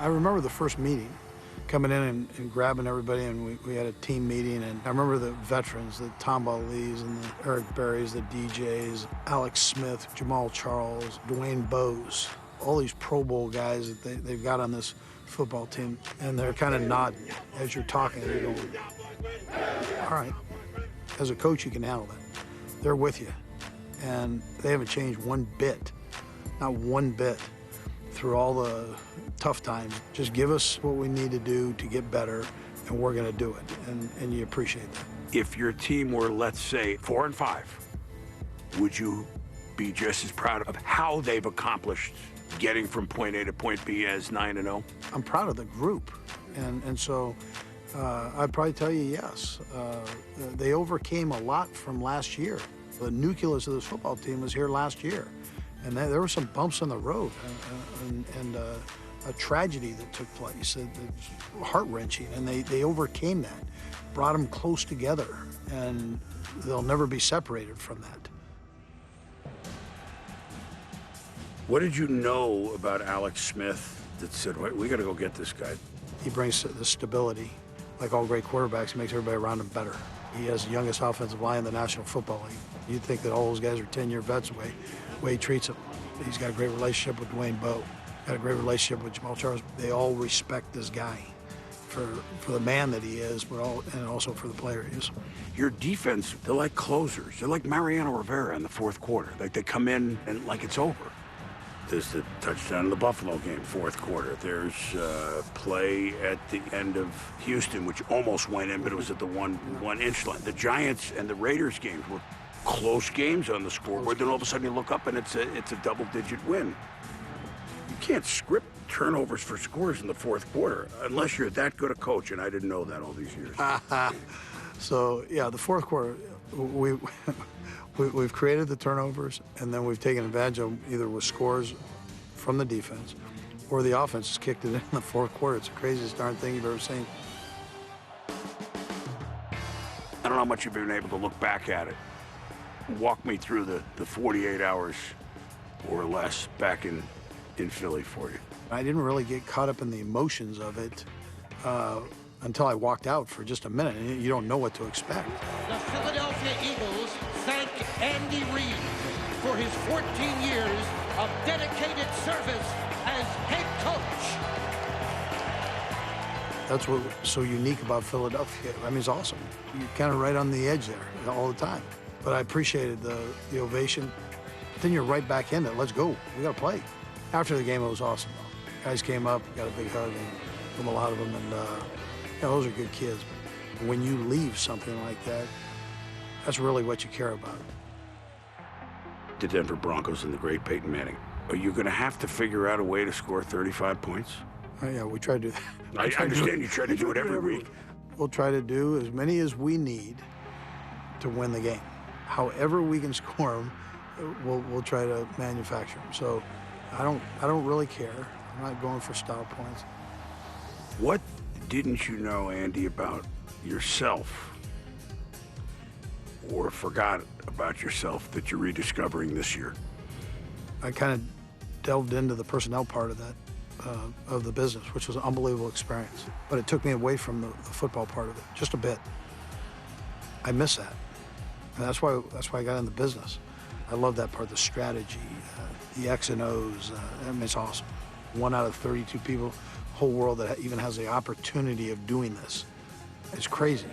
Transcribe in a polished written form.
I remember the first meeting, coming in and grabbing everybody, and we had a team meeting, and I remember the veterans, the Tom Lees and the Eric Berries, the DJs, Alex Smith, Jamal Charles, Dwayne Bowes, all these Pro Bowl guys that they've got on this football team, and they're kind of nodding as you're talking, and you're going, all right, as a coach, you can handle that. They're with you, and they haven't changed one bit, not one bit, through all the tough times. Just give us what we need to do to get better, and we're going to do it, and you appreciate that. If your team were, let's say, 4-5, would you be just as proud of how they've accomplished getting from point A to point B as 9-0? I'm proud of the group, and so I'd probably tell you yes. They overcame a lot from last year. The nucleus of this football team was here last year, and there were some bumps in the road and a tragedy that took place. It's heart-wrenching, and they overcame that, brought them close together, and they'll never be separated from that. What did you know about Alex Smith that said, wait, we got to go get this guy? He brings the stability. Like all great quarterbacks, he makes everybody around him better. He has the youngest offensive line in the National Football League. You'd think that all those guys are 10-year vets the way he treats them. He's got a great relationship with Dwayne Bowe, got a great relationship with Jamal Charles. They all respect this guy for the man that he is, and also for the player he is. Your defense, they're like closers. They're like Mariano Rivera in the fourth quarter. Like they come in and like it's over. There's the touchdown in the Buffalo game, fourth quarter. There's play at the end of Houston, which almost went in, but it was at the one-inch line. The Giants and the Raiders games were close games on the scoreboard. Then all of a sudden you look up and it's a double-digit win. You can't script turnovers for scores in the fourth quarter unless you're that good a coach, and I didn't know that all these years. So yeah, the fourth quarter, We've created the turnovers, and then we've taken advantage of them either with scores from the defense or the offense has kicked it in the fourth quarter. It's the craziest darn thing you've ever seen. I don't know how much you've been able to look back at it. Walk me through the 48 hours or less back in Philly for you. I didn't really get caught up in the emotions of it until I walked out for just a minute, and you don't know what to expect. The Philadelphia Eagles thank Andy Reid for his 14 years of dedicated service as head coach. That's what's so unique about Philadelphia. I mean, it's awesome. You're kind of right on the edge there all the time. But I appreciated the ovation. But then you're right back in it. Let's go. We got to play. After the game, it was awesome, though. Guys came up, got a big hug, and from a lot of them, and those are good kids. But when you leave something like that, that's really what you care about. The Denver Broncos and the great Peyton Manning. Are you going to have to figure out a way to score 35 points? Oh, yeah, we try to do that. I understand you try to do it every week. We'll try to do as many as we need to win the game. However we can score them, we'll try to manufacture them. So I don't really care. I'm not going for style points. What didn't you know, Andy, about yourself or forgot about yourself that you're rediscovering this year? I kind of delved into the personnel part of that, of the business, which was an unbelievable experience. But it took me away from the football part of it, just a bit. I miss that. And that's why I got in the business. I love that part, the strategy, the X and O's. I mean, it's awesome. 1 out of 32 people, whole world that even has the opportunity of doing this. It's crazy.